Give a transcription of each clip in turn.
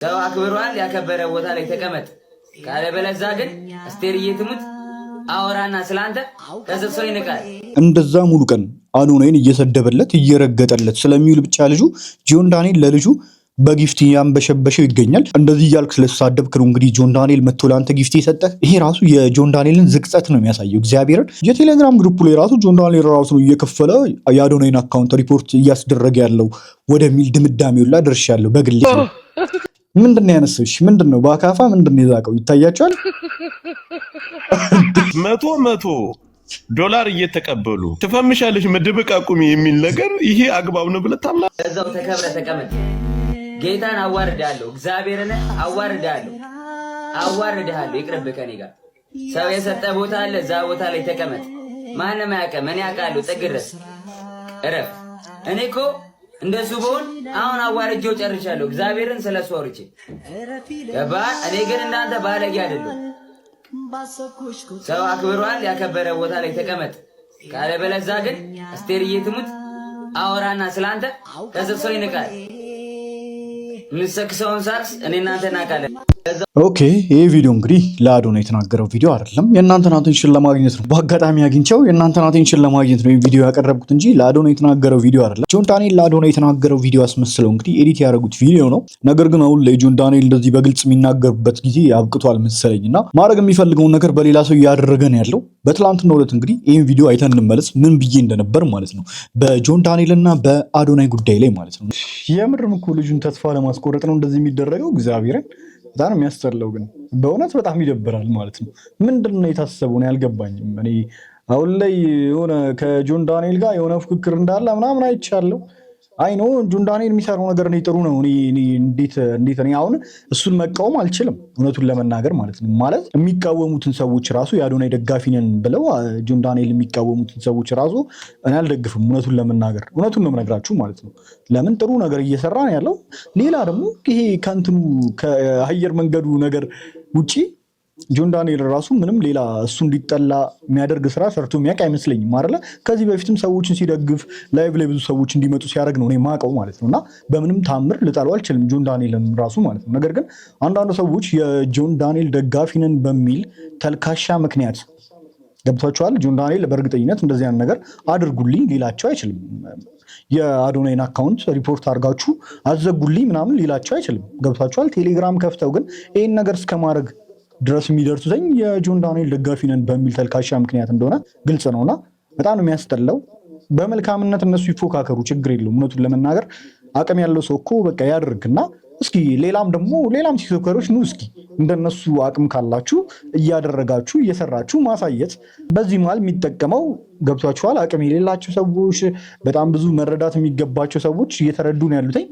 ሰው አክብሯል ያከበረ ቦታ ላይ ተቀመጥ ካለ በለዛ ግን አስቴርዬ ትሙት አወራና ስላንተ ከሰሰው ይንቃል። እንደዛ ሙሉ ቀን አዶናይን እየሰደበለት እየረገጠለት ስለሚውል ብቻ ልጁ ጆን ዳንኤል ለልጁ በጊፍት ያንበሸበሸው ይገኛል። እንደዚህ እያልክ ስለተሳደብክ ነው እንግዲህ ጆን ዳንኤል መጥቶ ለአንተ ጊፍት የሰጠህ። ይሄ ራሱ የጆን ዳንኤልን ዝቅጠት ነው የሚያሳየው። እግዚአብሔርን የቴሌግራም ግሩፕ ላይ ራሱ ጆን ዳንኤል ራሱ ነው እየከፈለ የአዶናይን አካውንት ሪፖርት እያስደረገ ያለው ወደሚል ድምዳሜው ላይ ደርሻለሁ። በግሌ ምንድነው ያነሳሽ? ምንድነው በአካፋ ምንድነው የዛቀው? ይታያቸዋል። መቶ ዶላር እየተቀበሉ ትፈምሻለሽ መደበቅ አቁሚ የሚል ነገር ይሄ አግባብ ነው ብለህ ታምናለህ? እዛው ተከብረህ ተቀመጥ። ጌታን አዋርዳለሁ፣ እግዚአብሔርን አዋርዳለሁ፣ ይቅርብህ ከኔ ጋር። ሰው የሰጠ ቦታ አለ፣ እዛ ቦታ ላይ ተቀመጥ። ማንም አያውቅም፣ እኔ አውቃለሁ። ጥግ ድረስ እረፍ። እኔ እኮ እንደሱ በሆን አሁን አዋርጄው ጨርሻለሁ። እግዚአብሔርን ስለሱ አውርቼ ገባህ? እኔ ግን እንዳንተ ባለጌ አይደለሁ። ሰው አክብሯል ያከበረ ቦታ ላይ ተቀመጥ ካለ በለዛ ግን አስቴርዬ ትሙት አወራና ስላንተ ከሰሰው ይንቃል። ምንሰክሰውን ሳክስ እኔ እናንተ እናውቃለን። ኦኬ ይሄ ቪዲዮ እንግዲህ ለአዶናይ የተናገረው ቪዲዮ አይደለም፣ የእናንተን አቴንሽን ለማግኘት ነው። በአጋጣሚ አግኝቸው የእናንተን አቴንሽን ለማግኘት ነው ቪዲዮ ያቀረብኩት እንጂ ለአዶናይ የተናገረው ቪዲዮ አይደለም። ጆን ዳንኤል ለአዶናይ የተናገረው ቪዲዮ አስመስለው እንግዲህ ኤዲት ያደረጉት ቪዲዮ ነው። ነገር ግን አሁን ላይ ጆን ዳንኤል እንደዚህ በግልጽ የሚናገርበት ጊዜ አብቅቷል መሰለኝና ማድረግ የሚፈልገውን ነገር በሌላ ሰው እያደረገ ነው ያለው። በትላንትናው ዕለት እንግዲህ ይህን ቪዲዮ አይተን እንመለስ ምን ብዬ እንደነበር ማለት ነው፣ በጆን ዳንኤል እና በአዶናይ ጉዳይ ላይ ማለት ነው። የምርም እኮ ልጁን ተስፋ ለማስቆረጥ ነው እንደዚህ የሚደረገው። እግዚአብሔርን በጣም የሚያስጠላው ግን በእውነት በጣም ይደብራል ማለት ነው። ምንድነው የታሰበው ነው ያልገባኝም። እኔ አሁን ላይ የሆነ ከጆን ዳንኤል ጋር የሆነ ፍክክር እንዳለ ምናምን አይቻለሁ። አይ ኖ ጆን ዳንኤል የሚሰራው ነገር ነው ጥሩ ነው። እንዴት እኔ አሁን እሱን መቃወም አልችልም እውነቱን ለመናገር ማለት ነው። ማለት የሚቃወሙትን ሰዎች ራሱ የአዶናይ ደጋፊ ነን ብለው ጆን ዳንኤል የሚቃወሙትን ሰዎች ራሱ እኔ አልደግፍም እውነቱን ለመናገር። እውነቱን ነው የምነግራችሁ ማለት ነው። ለምን ጥሩ ነገር እየሰራ ነው ያለው። ሌላ ደግሞ ይሄ ከእንትኑ ከአየር መንገዱ ነገር ውጪ ጆን ዳንኤል ራሱ ምንም ሌላ እሱ እንዲጠላ የሚያደርግ ስራ ሰርቶ የሚያውቅ አይመስለኝም አይደለ? ከዚህ በፊትም ሰዎችን ሲደግፍ ላይቭ ላይ ብዙ ሰዎች እንዲመጡ ሲያደርግ ነው እኔ የማውቀው ማለት ነው። እና በምንም ታምር ልጠላው አልችልም ጆን ዳንኤልን ራሱ ማለት ነው። ነገር ግን አንዳንድ ሰዎች የጆን ዳንኤል ደጋፊ ነን በሚል ተልካሻ ምክንያት ገብቷቸዋል። ጆን ዳንኤል በእርግጠኝነት እንደዚህ አይነት ነገር አድርጉልኝ ሊላቸው አይችልም። የአዶናይን አካውንት ሪፖርት አድርጋችሁ አዘጉልኝ ምናምን ሊላቸው አይችልም። ገብቷቸዋል። ቴሌግራም ከፍተው ግን ይህን ነገር እስከማድረግ ድረስ የሚደርሱትኝ የጆን ዳንኤል ደጋፊ ነን በሚል ተልካሻ ምክንያት እንደሆነ ግልጽ ነውና በጣም ነው የሚያስጠላው። በመልካምነት እነሱ ይፎካከሩ፣ ችግር የለውም። እውነቱን ለመናገር አቅም ያለው ሰው እኮ በቃ ያድርግና እስኪ ሌላም ቲክቶከሮች ኑ እስኪ እንደነሱ አቅም ካላችሁ እያደረጋችሁ እየሰራችሁ ማሳየት። በዚህ መሀል የሚጠቀመው ገብቷችኋል። አቅም የሌላቸው ሰዎች፣ በጣም ብዙ መረዳት የሚገባቸው ሰዎች እየተረዱ ነው ያሉትኝ።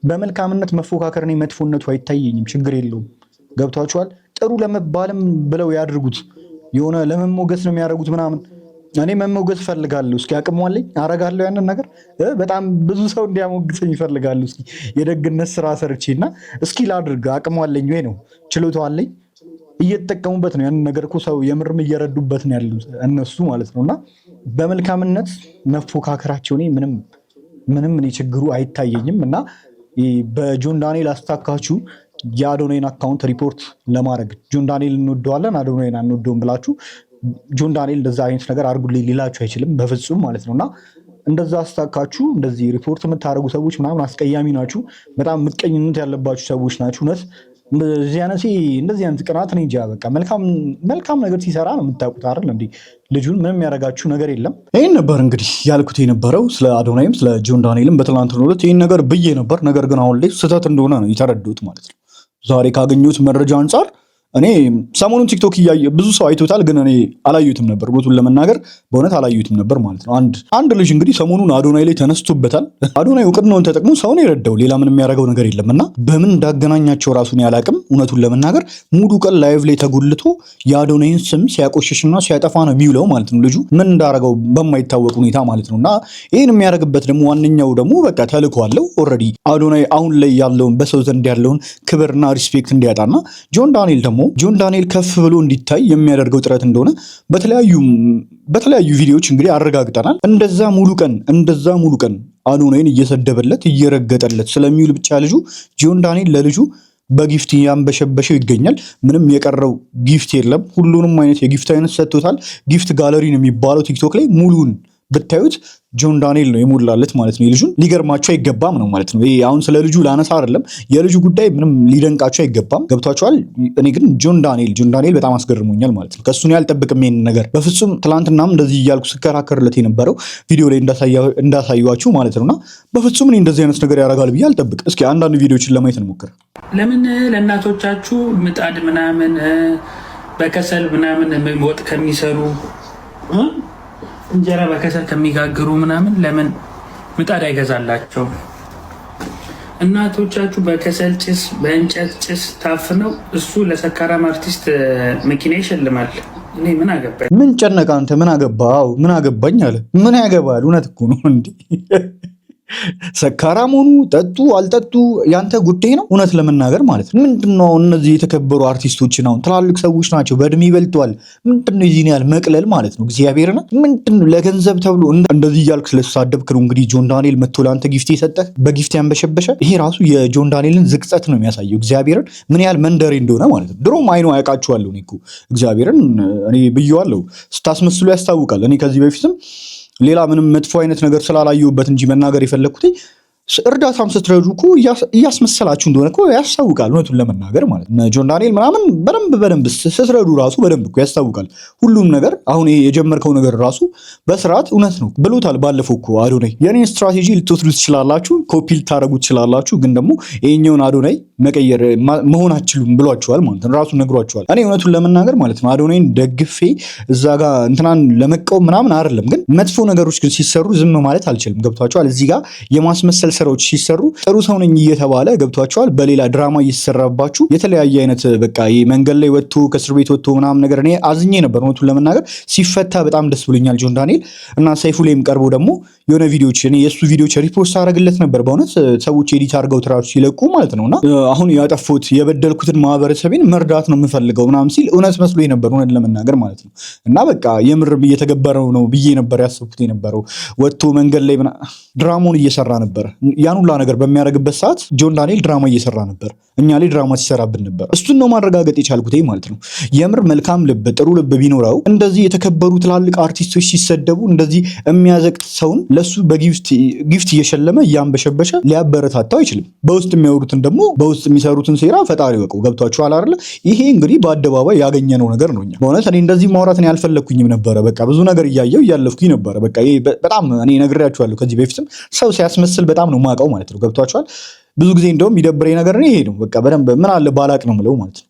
በመልካምነት መፎካከር እኔ መጥፎነቱ አይታየኝም፣ ችግር የለውም። ገብቷችኋል። ጥሩ ለመባልም ብለው ያድርጉት፣ የሆነ ለመሞገስ ነው የሚያደርጉት ምናምን። እኔ መሞገስ እፈልጋለሁ። እስኪ አቅሟለኝ አረጋለሁ ያንን ነገር። በጣም ብዙ ሰው እንዲያሞግሰኝ እፈልጋለሁ። እስኪ የደግነት ስራ ሰርቼና እስኪ ላድርግ። አቅሟለኝ ወይ ነው ችሎታው አለኝ። እየተጠቀሙበት ነው ያንን ነገር እኮ ሰው የምርም እየረዱበት ነው ያሉት እነሱ ማለት ነውና በመልካምነት መፎካከራቸው እኔ ምንም ችግሩ አይታየኝም። እና በጆን ዳንኤል አስታካችሁ የአዶናይን አካውንት ሪፖርት ለማድረግ ጆን ዳንኤል እንወደዋለን አዶናይን አንወደውም ብላችሁ ጆን ዳንኤል እንደዛ አይነት ነገር አድርጉልኝ ሊላችሁ አይችልም በፍጹም ማለት ነውና እንደዛ አስታካችሁ እንደዚህ ሪፖርት የምታደርጉ ሰዎች ምናምን አስቀያሚ ናችሁ። በጣም ምቀኝነት ያለባችሁ ሰዎች ናችሁ። እውነት እንደዚህ አይነት ቅናት እኔ እንጃ። በቃ መልካም ነገር ሲሰራ ነው የምታውቁት አይደል እንዴ? ልጁን ምንም ያደረጋችሁ ነገር የለም። ይህን ነበር እንግዲህ ያልኩት የነበረው ስለ አዶናይም ስለ ጆን ዳንኤልም በትናንትናው ዕለት ይህን ነገር ብዬ ነበር። ነገር ግን አሁን ላይ ስህተት እንደሆነ ነው የተረዱት ማለት ነው። ዛሬ ካገኙት መረጃ አንጻር እኔ ሰሞኑን ቲክቶክ እያየ ብዙ ሰው አይቶታል፣ ግን እኔ አላዩትም ነበር። ቦቱን ለመናገር በእውነት አላዩትም ነበር ማለት ነው። አንድ ልጅ እንግዲህ ሰሞኑን አዶናይ ላይ ተነስቶበታል። አዶናይ እውቅናውን ተጠቅሞ ሰውን የረዳው ሌላ ምን የሚያደርገው ነገር የለም እና በምን እንዳገናኛቸው ራሱን ያላቅም። እውነቱን ለመናገር ሙሉ ቀን ላይቭ ላይ ተጎልቶ የአዶናይን ስም ሲያቆሽሽና ሲያጠፋ ነው የሚውለው ማለት ነው። ልጁ ምን እንዳደረገው በማይታወቅ ሁኔታ ማለት ነው። እና ይህን የሚያደርግበት ደግሞ ዋነኛው ደግሞ በቃ ተልኮ አለው። ኦልሬዲ አዶናይ አሁን ላይ ያለውን በሰው ዘንድ ያለውን ክብርና ሪስፔክት እንዲያጣና ጆን ዳንኤል ደግሞ ጆን ዳንኤል ከፍ ብሎ እንዲታይ የሚያደርገው ጥረት እንደሆነ በተለያዩ ቪዲዮዎች እንግዲህ አረጋግጠናል። እንደዛ ሙሉ ቀን አዶናይን እየሰደበለት እየረገጠለት ስለሚውል ብቻ ልጁ ጆን ዳንኤል ለልጁ በጊፍት ያንበሸበሸው ይገኛል። ምንም የቀረው ጊፍት የለም። ሁሉንም አይነት የጊፍት አይነት ሰጥቶታል። ጊፍት ጋለሪ ነው የሚባለው ቲክቶክ ላይ ሙሉን ብታዩት ጆን ዳንኤል ነው የሞላለት ማለት ነው። የልጁን ሊገርማቸው አይገባም ነው ማለት ነው። ይሄ አሁን ስለ ልጁ ላነሳ አይደለም፣ የልጁ ጉዳይ ምንም ሊደንቃቸው አይገባም። ገብቷቸዋል። እኔ ግን ጆን ዳንኤል በጣም አስገርሞኛል ማለት ነው። ከሱ ነው ያልጠብቅም ይሄን ነገር በፍጹም። ትላንትናም እንደዚህ እያልኩ ስከራከርለት የነበረው ቪዲዮ ላይ እንዳሳዩዋችሁ ማለት ነውና በፍጹም እኔ እንደዚህ አይነት ነገር ያደርጋል ብዬ አልጠብቅም። እስኪ አንዳንድ ቪዲዮችን ለማየት እንሞክር። ለምን ለእናቶቻችሁ ምጣድ ምናምን በከሰል ምናምን ወጥ ከሚሰሩ እንጀራ በከሰል ከሚጋግሩ ምናምን ለምን ምጣድ አይገዛላቸው? እናቶቻችሁ በከሰል ጭስ በእንጨት ጭስ ታፍነው እሱ ለሰካራም አርቲስት መኪና ይሸልማል። እኔ ምን አገባኝ? ምን ጨነቃ አንተ? ምን አገባው? ምን አገባኝ አለ። ምን ያገባል? እውነት እኮ ነው እንዴ። ሰካራም ሆኑ ጠጡ አልጠጡ ያንተ ጉዳይ ነው። እውነት ለመናገር ማለት ነው ምንድነው እነዚህ የተከበሩ አርቲስቶችን አሁን ትላልቅ ሰዎች ናቸው፣ በእድሜ ይበልጠዋል። ምንድነው የዚህን ያህል መቅለል ማለት ነው? እግዚአብሔር ነው ምንድነው ለገንዘብ ተብሎ እንደዚህ እያልክ ስለተሳደብክ ነው እንግዲህ ጆን ዳንኤል መጥቶ ለአንተ ጊፍት የሰጠህ በጊፍት ያንበሸበሸ። ይሄ ራሱ የጆን ዳንኤልን ዝቅጠት ነው የሚያሳየው። እግዚአብሔርን ምን ያህል መንደሬ እንደሆነ ማለት ነው። ድሮም አይኖ አያውቃችኋለሁ እኔ እኮ እግዚአብሔርን እኔ ብየዋለሁ። ስታስመስሉ ያስታውቃል። እኔ ከዚህ በፊትም ሌላ ምንም መጥፎ አይነት ነገር ስላላየሁበት እንጂ መናገር የፈለግኩት እርዳታም ስትረዱ እኮ እያስመሰላችሁ እንደሆነ እኮ ያስታውቃል። እውነቱን ለመናገር ማለት ነው ጆን ዳንኤል ምናምን በደንብ ስትረዱ ራሱ በደንብ እኮ ያስታውቃል ሁሉም ነገር። አሁን የጀመርከው ነገር ራሱ በስርዓት እውነት ነው ብሎታል ባለፈው እኮ አዶናይ። የኔን ስትራቴጂ ልትወስዱ ትችላላችሁ፣ ኮፒ ልታደረጉ ትችላላችሁ፣ ግን ደግሞ ይሄኛውን አዶናይ መቀየር መሆን አትችሉም ብሏቸዋል ማለት ነው። ራሱ ነግሯቸዋል። እኔ እውነቱን ለመናገር ማለት ነው አዶናይን ደግፌ እዛ ጋር እንትናን ለመቃወም ምናምን አይደለም፣ ግን መጥፎ ነገሮች ግን ሲሰሩ ዝም ማለት አልችልም። ገብቷቸዋል። እዚህ ጋር የማስመሰል ስራዎች ሲሰሩ ጥሩ ሰው ነኝ እየተባለ ገብቷቸዋል። በሌላ ድራማ እየተሰራባችሁ የተለያየ አይነት በቃ መንገድ ላይ ወጥቶ ከእስር ቤት ወጥቶ ምናምን ነገር እኔ አዝኜ ነበር እውነቱን ለመናገር። ሲፈታ በጣም ደስ ብሎኛል ጆን ዳንኤል እና ሰይፉ ላይም ቀርቦ ደግሞ የሆነ ቪዲዮች እኔ የእሱ ቪዲዮች ሪፖስት አደረግለት ነበር በእውነት ሰዎች ኤዲት አድርገው ትራሱ ሲለቁ ማለት ነውና አሁን ያጠፉት የበደልኩትን ማህበረሰቤን መርዳት ነው የምፈልገው ምናምን ሲል እውነት መስሎ ነበር እውነት ለመናገር ማለት ነው። እና በቃ የምርም እየተገበረው ነው ብዬ ነበር ያሰብኩት የነበረው። ወጥቶ መንገድ ላይ ድራማውን እየሰራ ነበር። ያን ሁላ ነገር በሚያደርግበት ሰዓት ጆን ዳንኤል ድራማ እየሰራ ነበር፣ እኛ ላይ ድራማ ሲሰራብን ነበር። እሱን ነው ማረጋገጥ የቻልኩት ማለት ነው። የምር መልካም ልብ ጥሩ ልብ ቢኖረው እንደዚህ የተከበሩ ትላልቅ አርቲስቶች ሲሰደቡ እንደዚህ የሚያዘቅት ሰውን ለሱ በጊፍት እየሸለመ እያንበሸበሸ ሊያበረታታው አይችልም። በውስጥ የሚያወሩትን ደግሞ በውስጥ የሚሰሩትን ሴራ ፈጣሪ ወቀው። ገብቷችኋል አይደለ? ይሄ እንግዲህ በአደባባይ ያገኘነው ነገር ነው። እኛ በእውነት እኔ እንደዚህ ማውራት እኔ አልፈለግኩኝም ነበረ። በቃ ብዙ ነገር እያየው እያለፍኩኝ ነበረ። በቃ ይሄ በጣም እኔ ነግሬያችኋለሁ ከዚህ በፊትም ሰው ሲያስመስል በጣም ነው ማውቀው ማለት ነው። ገብቷችኋል? ብዙ ጊዜ እንደውም ይደብረኝ ነገር ነው ይሄ ነው። በቃ በደንብ ምን አለ ባላቅ ነው የምለው ማለት ነው።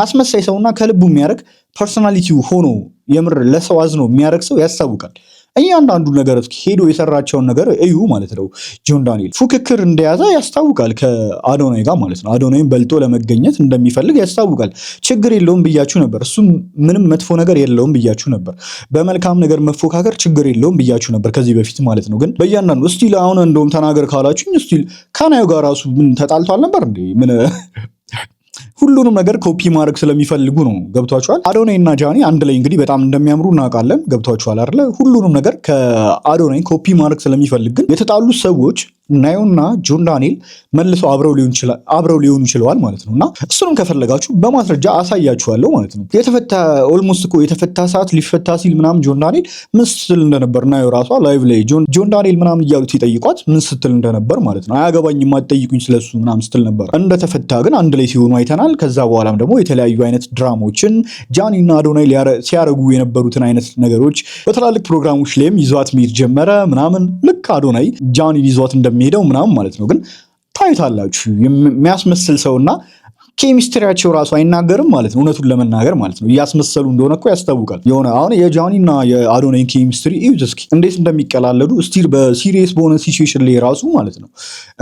አስመሳይ ሰውና ከልቡ የሚያደርግ ፐርሶናሊቲው ሆኖ የምር ለሰው አዝኖ የሚያደርግ ሰው ያስታውቃል። እያንዳንዱ ነገር ሄዶ የሰራቸውን ነገር እዩ ማለት ነው። ጆን ዳንኤል ፉክክር እንደያዘ ያስታውቃል ከአዶናይ ጋር ማለት ነው። አዶናይን በልጦ ለመገኘት እንደሚፈልግ ያስታውቃል። ችግር የለውም ብያችሁ ነበር። እሱም ምንም መጥፎ ነገር የለውም ብያችሁ ነበር። በመልካም ነገር መፎካከር ችግር የለውም ብያችሁ ነበር ከዚህ በፊት ማለት ነው። ግን በእያንዳንዱ እስቲል አሁን እንደውም ተናገር ካላችሁኝ እስቲል ከናዩ ጋር ራሱ ምን ተጣልቷል ነበር እንዴ? ምን ሁሉንም ነገር ኮፒ ማድረግ ስለሚፈልጉ ነው። ገብቷቸዋል። አዶናይ እና ጃኒ አንድ ላይ እንግዲህ በጣም እንደሚያምሩ እናውቃለን። ገብቷቸዋል አይደለ? ሁሉንም ነገር ከአዶናይ ኮፒ ማድረግ ስለሚፈልግ ግን የተጣሉት ሰዎች ናዮና ጆን ዳንኤል መልሰው አብረው ሊሆኑ ይችላል ማለት ነው። እና እሱንም ከፈለጋችሁ በማስረጃ አሳያችኋለሁ ማለት ነው። ኦልሞስት እኮ የተፈታ ሰዓት ሊፈታ ሲል ምናምን ጆን ዳንኤል ምን ስትል እንደነበር ናዮ ራሷ ላይቭ ላይ ጆን ዳንኤል ምናምን እያሉት ይጠይቋት ምን ስትል እንደነበር ማለት ነው። አያገባኝም አትጠይቁኝ ስለሱ ምናምን ስትል ነበር። እንደተፈታ ግን አንድ ላይ ሲሆኑ አይተናል። ከዛ በኋላም ደግሞ የተለያዩ አይነት ድራማዎችን ጃኒና አዶናይ ሲያረጉ የነበሩትን አይነት ነገሮች በትላልቅ ፕሮግራሞች ላይም ይዟት መሄድ ጀመረ ምናምን ልክ አዶናይ ጃኒን ይዟት እንደሚሄደው ምናምን ማለት ነው። ግን ታዩታላችሁ የሚያስመስል ሰውና ኬሚስትሪያቸው ራሱ አይናገርም ማለት ነው። እውነቱን ለመናገር ማለት ነው እያስመሰሉ እንደሆነ እኮ ያስታውቃል። የሆነ አሁን የጃኒና የአዶናይ ኬሚስትሪ እዩት እስኪ እንዴት እንደሚቀላለዱ ስቲል በሲሪየስ በሆነ ሲቹዌሽን ላይ ራሱ ማለት ነው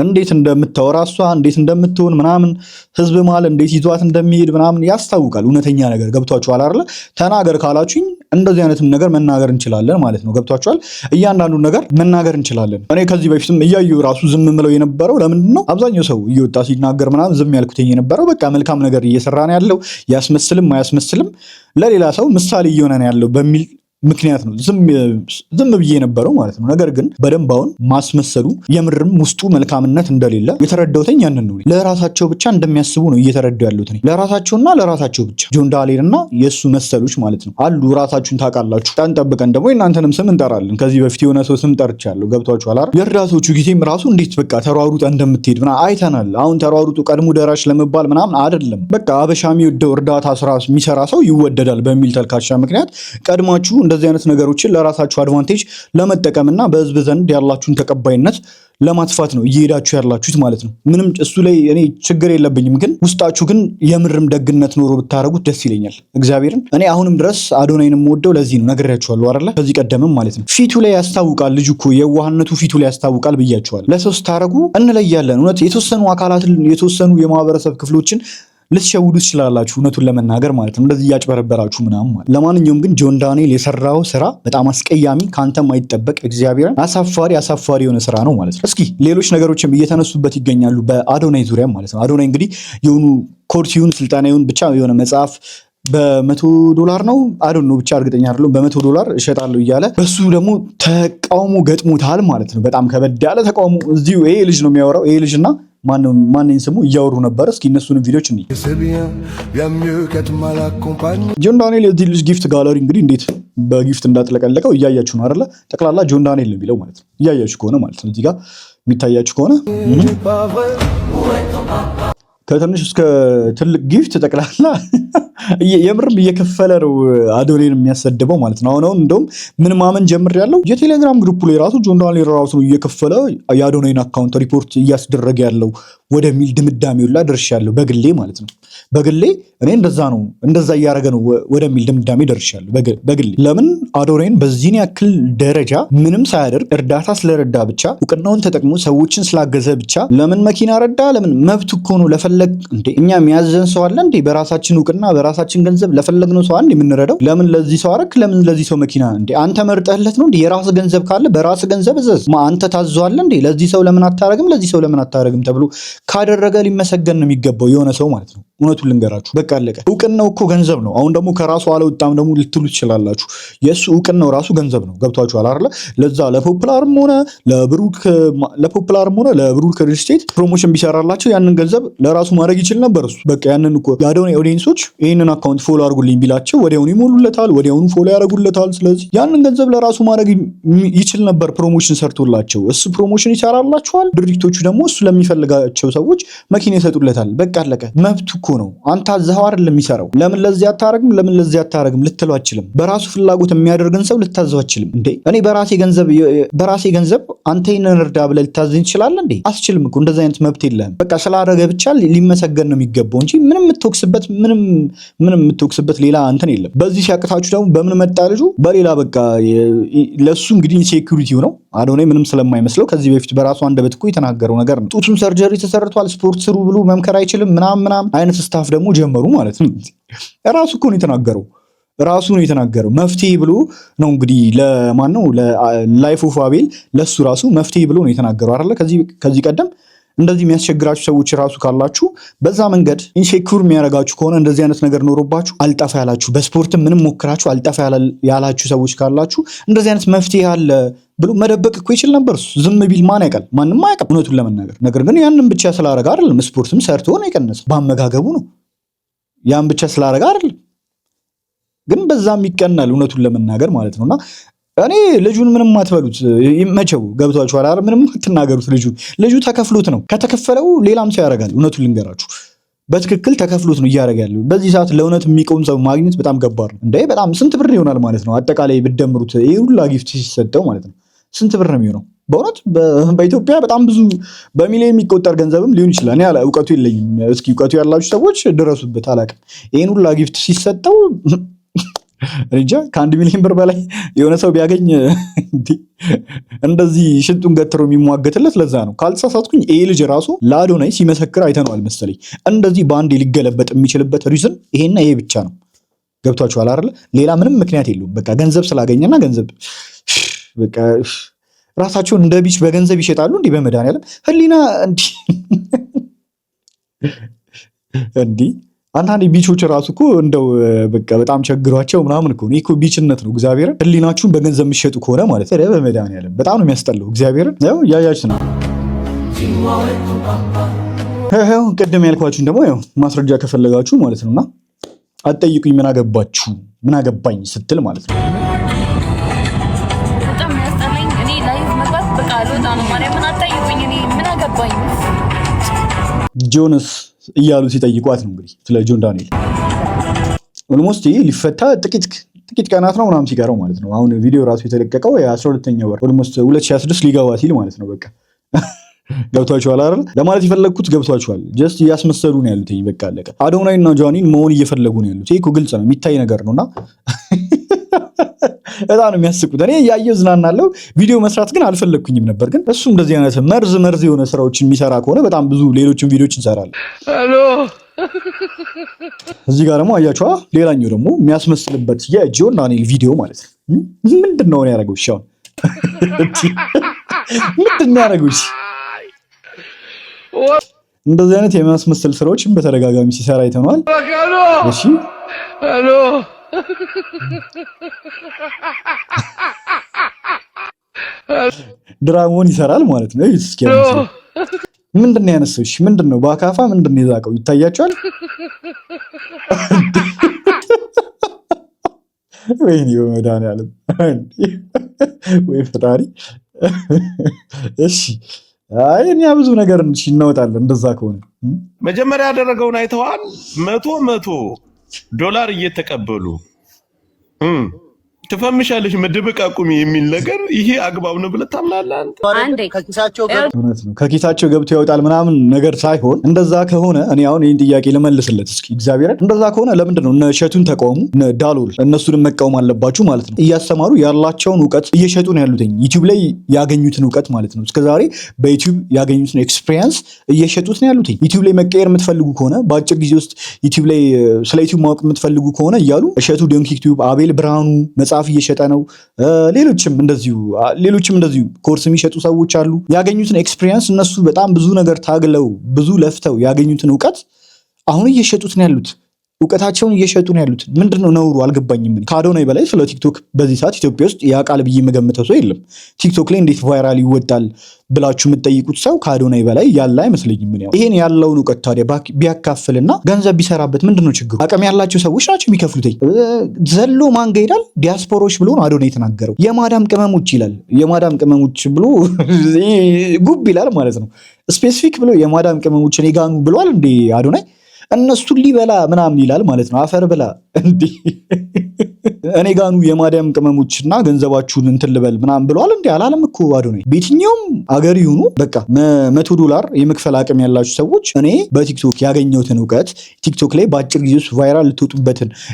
እንዴት እንደምታወራ እሷ እንዴት እንደምትሆን ምናምን ህዝብ ማለት እንዴት ይዟት እንደሚሄድ ምናምን ያስታውቃል። እውነተኛ ነገር ገብቷችኋል አይደለ? ተናገር ካላችሁኝ እንደዚህ አይነትም ነገር መናገር እንችላለን ማለት ነው። ገብቷችኋል? እያንዳንዱን ነገር መናገር እንችላለን። እኔ ከዚህ በፊትም እያዩ ራሱ ዝም ምለው የነበረው ለምንድን ነው አብዛኛው ሰው እየወጣ ሲናገር ምናምን ዝም ያልኩት የነበረው በቃ መልካም ነገር እየሰራ ነው ያለው ያስመስልም አያስመስልም ለሌላ ሰው ምሳሌ እየሆነ ነው ያለው በሚል ምክንያት ነው ዝም ብዬ የነበረው ማለት ነው። ነገር ግን በደንብ አሁን ማስመሰሉ የምርም ውስጡ መልካምነት እንደሌለ የተረዳሁት ያንን ነው። ለራሳቸው ብቻ እንደሚያስቡ ነው እየተረዳሁ ያለሁት ለራሳቸውና ለራሳቸው ብቻ። ጆን ዳንኤል እና የሱ መሰሎች ማለት ነው አሉ። ራሳችሁን ታውቃላችሁ። ቀን ጠብቀን ደግሞ እናንተንም ስም እንጠራለን። ከዚህ በፊት የሆነ ሰው ስም ጠርቻለሁ። ገብቷችኋል አይደል? የእርዳቶቹ ጊዜም ራሱ እንዴት በቃ ተሯሩጠ እንደምትሄድ ምናምን አይተናል። አሁን ተሯሩጡ ቀድሞ ደራሽ ለመባል ምናምን አይደለም። በቃ አበሻ የሚወደው እርዳታ ስራ የሚሰራ ሰው ይወደዳል በሚል ተልካሻ ምክንያት ቀድማችሁ እንደዚህ አይነት ነገሮችን ለራሳችሁ አድቫንቴጅ ለመጠቀምና በህዝብ ዘንድ ያላችሁን ተቀባይነት ለማጥፋት ነው እየሄዳችሁ ያላችሁት ማለት ነው። ምንም እሱ ላይ እኔ ችግር የለብኝም፣ ግን ውስጣችሁ ግን የምርም ደግነት ኖሮ ብታረጉት ደስ ይለኛል። እግዚአብሔርን እኔ አሁንም ድረስ አዶናይን የምወደው ለዚህ ነው። ነግሬያችኋለሁ አይደለ? ከዚህ ቀደምም ማለት ነው። ፊቱ ላይ ያስታውቃል። ልጁ እኮ የዋህነቱ ፊቱ ላይ ያስታውቃል ብያችኋል። ለሰው ስታረጉ እንለያለን። እውነት የተወሰኑ አካላትን የተወሰኑ የማህበረሰብ ክፍሎችን ልትሸውዱ ትችላላችሁ፣ እውነቱን ለመናገር ማለት ነው። እንደዚህ እያጭበረበራችሁ ምናምን ማለት። ለማንኛውም ግን ጆን ዳንኤል የሰራው ስራ በጣም አስቀያሚ፣ ከአንተ ማይጠበቅ እግዚአብሔርን አሳፋሪ የሆነ ስራ ነው ማለት ነው። እስኪ ሌሎች ነገሮችም እየተነሱበት ይገኛሉ በአዶናይ ዙሪያ ማለት ነው። አዶናይ እንግዲህ የሆኑ ኮርሲውን ስልጣኔውን ብቻ የሆነ መጽሐፍ $100 ነው አዶን ነው ብቻ እርግጠኛ አይደለም $100 እሸጣለሁ እያለ በሱ ደግሞ ተቃውሞ ገጥሞታል ማለት ነው። በጣም ከበድ ያለ ተቃውሞ እዚሁ ይሄ ልጅ ነው የሚያወራው። ይሄ ልጅና ማንንም ስሙ እያወሩ ነበር። እስኪ እነሱንም ቪዲዮች እንይ። ጆን ዳንኤል የዚህ ልጅ ጊፍት ጋለሪ እንግዲህ እንዴት በጊፍት እንዳጥለቀለቀው እያያችሁ ነው አይደለ? ጠቅላላ ጆን ዳንኤል ነው የሚለው ማለት ነው። እያያችሁ ከሆነ ማለት ነው እዚህ ጋር የሚታያችሁ ከሆነ ከትንሽ እስከ ትልቅ ጊፍት ጠቅላላ የምርም እየከፈለ ነው አዶናይን የሚያሰድበው ማለት ነው። አሁን እንደውም ምን ማመን ጀምሬያለሁ። የቴሌግራም ግሩፕ ላይ ራሱ ጆን ዳንኤል ራሱ ነው እየከፈለ የአዶናይን አካውንት ሪፖርት እያስደረገ ያለው ወደሚል ድምዳሜው ላይ ደርሻለሁ። በግሌ ማለት ነው። በግሌ እኔ እንደዛ እያደረገ ነው ወደሚል ድምዳሜ ደርሻለሁ በግሌ። ለምን አዶናይን በዚህን ያክል ደረጃ ምንም ሳያደርግ እርዳታ ስለረዳ ብቻ እውቅናውን ተጠቅሞ ሰዎችን ስላገዘ ብቻ ለምን መኪና ረዳ? ለምን መብቱ እኮ ነው። ለፈለግ እንዴ እኛ የሚያዘን ሰው አለ እንዴ? በራሳችን እውቅና በራሳችን ገንዘብ ለፈለግነው ሰው አንዴ የምንረዳው? ለምን ለዚህ ሰው አረክ? ለምን ለዚህ ሰው መኪና እንዴ? አንተ መርጠህለት ነው እንዴ? የራስ ገንዘብ ካለ በራስ ገንዘብ እዘዝ። አንተ ታዘዋለህ እንዴ? ለዚህ ሰው ለምን አታረግም? ለዚህ ሰው ለምን አታረግም ተብሎ ካደረገ ሊመሰገን ነው የሚገባው የሆነ ሰው ማለት ነው። እውነቱን ልንገራችሁ፣ በቃ አለቀ። እውቅናው እኮ ገንዘብ ነው። አሁን ደግሞ ከራሱ አልወጣም ደግሞ ልትሉ ትችላላችሁ። የእሱ እውቅናው ራሱ ገንዘብ ነው። ገብቷችኋል አይደለ? ለዛ ለፖፕላርም ሆነ ለብሩክ ሪል ስቴት ፕሮሞሽን ቢሰራላቸው ያንን ገንዘብ ለራሱ ማድረግ ይችል ነበር እሱ። በቃ ያንን እኮ የአዶናይ ኦዲየንሶች ይህንን አካውንት ፎሎ አድርጉልኝ ቢላቸው ወዲያውኑ ይሞሉለታል፣ ወዲያውኑ ፎሎ ያደርጉለታል። ስለዚህ ያንን ገንዘብ ለራሱ ማድረግ ይችል ነበር ፕሮሞሽን ሰርቶላቸው። እሱ ፕሮሞሽን ይሰራላቸዋል፣ ድርጅቶቹ ደግሞ እሱ ለሚፈልጋቸው ሰዎች መኪና ይሰጡለታል። በቃ አለቀ። መብቱ እኮ ነው። አንተ አዘኸው አይደለም የሚሰራው። ለምን ለዚህ አታረግም፣ ለምን ለዚህ አታረግም ልትለው አችልም። በራሱ ፍላጎት የሚያደርግን ሰው ልታዘው አችልም እንዴ? እኔ በራሴ ገንዘብ አንተ ይሄንን እርዳ ብለህ ልታዘኝ ትችላለህ እንዴ? አስችልም እኮ። እንደዚህ አይነት መብት የለህም። በቃ ስላደረገ ብቻ ሊመሰገን ነው የሚገባው እንጂ ምንም የምትወቅስበት ሌላ እንትን የለም። በዚህ ሲያቅታችሁ ደግሞ በምን መጣ ልጁ? በሌላ በቃ ለሱ እንግዲህ ሴኩሪቲው ነው አዶናይ ምንም ስለማይመስለው ከዚህ በፊት በራሱ አንደበት እኮ የተናገረው ነገር ነው። ጡቱም ሰርጀሪ ተሰርቷል፣ ስፖርት ስሩ ብሎ መምከር አይችልም ምናምን አይነት ስታፍ ደግሞ ጀመሩ ማለት ነው። ራሱ እኮ ነው የተናገረው። መፍትሄ ብሎ ነው እንግዲህ ለማን ነው ለላይፍ ኦፍ አቤል ለሱ ራሱ መፍትሄ ብሎ ነው የተናገረው አይደለ? ከዚህ ቀደም እንደዚህ የሚያስቸግራችሁ ሰዎች ራሱ ካላችሁ በዛ መንገድ ኢንሴኩር የሚያደርጋችሁ ከሆነ እንደዚህ አይነት ነገር ኖሮባችሁ አልጠፋ ያላችሁ በስፖርትም ምንም ሞክራችሁ አልጠፋ ያላችሁ ሰዎች ካላችሁ እንደዚህ አይነት መፍትሄ አለ ብሎ መደበቅ እኮ ይችል ነበር። ዝም ቢል ማን ያውቃል? ማንም አያውቅም እውነቱን ለመናገር። ነገር ግን ያንን ብቻ ስላደረገ አይደለም፣ ስፖርትም ሰርቶ ነው የቀነሰው። በአመጋገቡ ነው። ያን ብቻ ስላደረገ አይደለም፣ ግን በዛም ይቀናል እውነቱን ለመናገር ማለት ነውና እኔ ልጁን ምንም አትበሉት፣ ይመቸው። ገብቷችኋል አይደል? ምንም አትናገሩት። ልጁ ተከፍሎት ነው። ከተከፈለው ሌላም ሰው ያደርጋል። እውነቱን ልንገራችሁ፣ በትክክል ተከፍሎት ነው እያደረገ ያለው። በዚህ ሰዓት ለእውነት የሚቆም ሰው ማግኘት በጣም ገባር ነው። እንዴ በጣም ስንት ብር ይሆናል ማለት ነው? አጠቃላይ ብትደምሩት ይሄ ሁላ ጊፍት ሲሰጠው ማለት ነው ስንት ብር ነው የሚሆነው? በእውነት በኢትዮጵያ በጣም ብዙ በሚሊዮን የሚቆጠር ገንዘብም ሊሆን ይችላል። እኔ እውቀቱ የለኝም። እስኪ እውቀቱ ያላችሁ ሰዎች ድረሱበት። አላውቅም። ይሄን ሁላ ጊፍት ሲሰጠው እንጃ ከ1 ሚሊዮን ብር በላይ የሆነ ሰው ቢያገኝ እንደዚህ ሽንጡን ገትሮ የሚሟገትለት ለዛ ነው። ካልተሳሳትኩኝ ይሄ ልጅ ራሱ ለአዶናይ ሲመሰክር አይተነዋል መሰለኝ። እንደዚህ በአንድ ሊገለበጥ የሚችልበት ሪዝን ይሄና ይሄ ብቻ ነው። ገብቷችኋል አይደለ? ሌላ ምንም ምክንያት የለውም። በቃ ገንዘብ ስላገኘና ገንዘብ በቃ ራሳቸውን እንደ ቢች በገንዘብ ይሸጣሉ። እንዲህ በመድኃኒዓለም ህሊና እንዲህ አንዳንዴ ቢቾች ራሱ እኮ እንደው በቃ በጣም ቸግሯቸው ምናምን እኮ ነው እኮ ቢችነት ነው። እግዚአብሔርን ህሊናችሁን በገንዘብ የሚሸጡ ከሆነ ማለት ነው በመድኃኒዓለም በጣም ነው የሚያስጠላው። እግዚአብሔርን ያው ያያችሁ ነው። ያው ቅድም ያልኳችሁን ደግሞ ያው ማስረጃ ከፈለጋችሁ ማለት ነውና አትጠይቁኝ ምን አገባችሁ ምን አገባኝ ስትል ማለት ነው። በጣም ያስጠላኝ እኔ ላይቭ መግባት በቃ አልወጣ ነው ማለት ምን አትጠይቁኝ እኔ ምን አገባኝ። ጆንስ እያሉ ሲጠይቋት ነው እንግዲህ ስለ ጆን ዳንኤል ኦልሞስት ሊፈታ ጥቂት ቀናት ነው ምናምን ሲቀረው ማለት ነው። አሁን ቪዲዮ ራሱ የተለቀቀው የ12ኛው ወር ኦልሞስት 2026 ሊገባ ሲል ማለት ነው። በቃ ገብቷችኋል አይደል? ለማለት የፈለግኩት ገብቷችኋል። ጀስት እያስመሰሉ ነው ያሉት። በቃ አለቀ። አዶናይ እና ጆኒን መሆን እየፈለጉ ነው ያሉት። ይሄ እኮ ግልጽ ነው የሚታይ ነገር ነውና በጣም ነው የሚያስቁት። እኔ ያየው ዝናናለው። ቪዲዮ መስራት ግን አልፈለግኩኝም ነበር። ግን እሱ እንደዚህ አይነት መርዝ የሆነ ስራዎችን የሚሰራ ከሆነ በጣም ብዙ ሌሎችን ቪዲዮዎች እንሰራለን። ሄሎ እዚህ ጋር ደግሞ አያችኋ። ሌላኛው ደግሞ የሚያስመስልበት የጆን ዳንኤል ቪዲዮ ማለት ነው። ምንድነው ነው ያደረገው? ሻው ምንድነው ያደረገው? እንደዚህ አይነት የሚያስመስል ስራዎችን በተደጋጋሚ ሲሰራ አይተናል። እሺ ሄሎ ድራማውን ይሰራል ማለት ነው። እስኪ ምንድነው ያነሳው? እሺ ምንድነው በአካፋ ምንድነው የዛቀው? ይታያችኋል? ወይኔ በመድኃኒዓለም ወይ ፈጣሪ። እሺ አይ እኛ ብዙ ነገር እናወጣለን። እንደዛ ከሆነ መጀመሪያ ያደረገውን አይተዋል። $100 እየተቀበሉ ትፈምሻለሽ መደበቅ አቁሚ የሚል ነገር ይሄ አግባብ ነው ብለህ ታምናለህ አንተ? እውነት ነው ከኪሳቸው ገብቶ ያወጣል ምናምን ነገር ሳይሆን እንደዛ ከሆነ እኔ አሁን ይህን ጥያቄ ልመልስለት እስኪ እግዚአብሔር። እንደዛ ከሆነ ለምንድን ነው እነ እሸቱን ተቃውሙ እነ ዳሎል እነሱንም መቃወም አለባችሁ ማለት ነው። እያስተማሩ ያላቸውን እውቀት እየሸጡ ነው ያሉት። ዩቲዩብ ላይ ያገኙትን እውቀት ማለት ነው። እስከዛሬ በዩቲዩብ ያገኙትን ኤክስፒሪየንስ እየሸጡት ነው ያሉት። ዩቲዩብ ላይ መቀየር የምትፈልጉ ከሆነ በአጭር ጊዜ ውስጥ ዩቲዩብ ላይ ስለ ዩቲዩብ ማወቅ የምትፈልጉ ከሆነ እያሉ እሸቱ ዶንኪ ዩቲዩብ፣ አቤል ብርሃኑ መጽሐፍ እየሸጠ ነው። ሌሎችም እንደዚሁ ኮርስ የሚሸጡ ሰዎች አሉ። ያገኙትን ኤክስፒሪየንስ እነሱ በጣም ብዙ ነገር ታግለው ብዙ ለፍተው ያገኙትን እውቀት አሁን እየሸጡት ነው ያሉት። እውቀታቸውን እየሸጡ ነው ያሉት። ምንድነው ነውሩ? አልገባኝም። ከአዶናይ በላይ ስለ ቲክቶክ በዚህ ሰዓት ኢትዮጵያ ውስጥ ያውቃል ብዬ የምገምተው ሰው የለም። ቲክቶክ ላይ እንዴት ቫይራል ይወጣል ብላችሁ የምትጠይቁት ሰው ከአዶናይ በላይ ያለ አይመስለኝም። ይሄን ያለውን እውቀት ታዲያ ቢያካፍልና ገንዘብ ቢሰራበት ምንድነው ችግሩ? አቅም ያላቸው ሰዎች ናቸው የሚከፍሉት። ዘሎ ማን ጋር ይላል? ዲያስፖሮች ብሎ ነው አዶናይ የተናገረው። የማዳም ቅመሞች ይላል። የማዳም ቅመሞች ብሎ ጉብ ይላል ማለት ነው። ስፔሲፊክ ብሎ የማዳም ቅመሞች እኔ ጋኑ ብሏል እንዴ አዶናይ? እነሱን ሊበላ ምናምን ይላል ማለት ነው። አፈር ብላ እንዴ እኔ ጋኑ የማዳም ቅመሞችና ገንዘባችሁን እንትን ልበል ምናምን ብለዋል እንዴ? አላለም እኮ አዶናይ። በየትኛውም አገር ይሁኑ በቃ $100 የመክፈል አቅም ያላችሁ ሰዎች እኔ በቲክቶክ ያገኘሁትን እውቀት ቲክቶክ ላይ በአጭር ጊዜ ውስጥ ቫይራል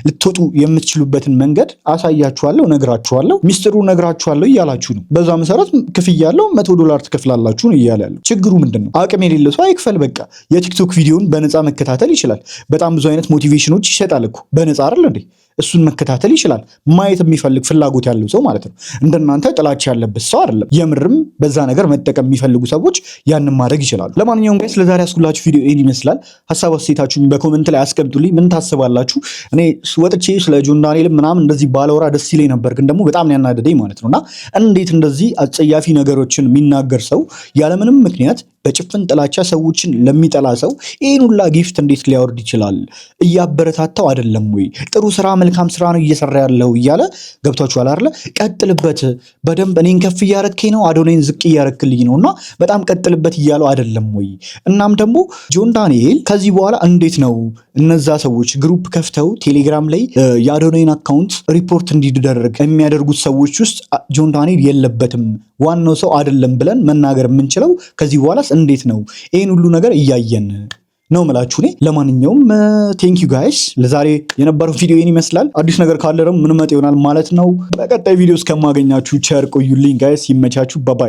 ልትወጡ የምትችሉበትን መንገድ አሳያችኋለሁ፣ ነግራችኋለሁ፣ ሚስጥሩ ነግራችኋለሁ እያላችሁ ነው። በዛ መሰረት ክፍያ ያለው $100 ትከፍላላችሁ ነው እያለ ያለው። ችግሩ ምንድን ነው? አቅም የሌለ ሰው አይክፈል። በቃ የቲክቶክ ቪዲዮን በነፃ መከታተል ይችላል። በጣም ብዙ አይነት ሞቲቬሽኖች ይሰጣል እኮ በነፃ አይደል እንዴ? እሱን መከታተል ይችላል። ማየት የሚፈልግ ፍላጎት ያለው ሰው ማለት ነው። እንደናንተ ጥላቻ ያለበት ሰው አይደለም። የምርም በዛ ነገር መጠቀም የሚፈልጉ ሰዎች ያንን ማድረግ ይችላሉ። ለማንኛውም ጋይስ ለዛሬ ያስኩላችሁ ቪዲዮ ይሄን ይመስላል። ሀሳብ አስተያየታችሁን በኮሜንት ላይ አስቀምጡልኝ። ምን ታስባላችሁ? እኔ ወጥቼ ስለ ጆን ዳንኤል ምናምን እንደዚህ ባለወራ ደስ ይለኝ ነበር፣ ግን ደግሞ በጣም ያናደደኝ ማለት ነውና እንዴት እንደዚህ አጸያፊ ነገሮችን የሚናገር ሰው ያለምንም ምክንያት በጭፍን ጥላቻ ሰዎችን ለሚጠላ ሰው ይሄን ሁላ ጊፍት እንዴት ሊያወርድ ይችላል? እያበረታታው አይደለም ወይ? ጥሩ ስራ መልካም ስራ ነው እየሰራ ያለው እያለ ገብቷችኋል አይደለ? ቀጥልበት በደንብ እኔን ከፍ እያረከኝ ነው፣ አዶናይን ዝቅ እያረክልኝ ነውና በጣም ቀጥልበት እያለው አይደለም ወይ? እናም ደግሞ ጆን ዳንኤል ከዚህ በኋላ እንዴት ነው እነዛ ሰዎች ግሩፕ ከፍተው ቴሌግራም ላይ የአዶናይን አካውንት ሪፖርት እንዲደረግ የሚያደርጉት ሰዎች ውስጥ ጆን ዳንኤል የለበትም፣ ዋናው ሰው አይደለም ብለን መናገር የምንችለው ከዚህ በኋላ እንዴት ነው? ይሄን ሁሉ ነገር እያየን ነው ምላችሁ እኔ። ለማንኛውም ቴንክ ዩ ጋይስ። ለዛሬ የነበረው ቪዲዮ ይሄን ይመስላል። አዲስ ነገር ካለ ደግሞ ምን መጥ ይሆናል ማለት ነው። በቀጣይ ቪዲዮ እስከማገኛችሁ ቸር ቆዩልኝ ጋይስ። ይመቻችሁ። ባባይ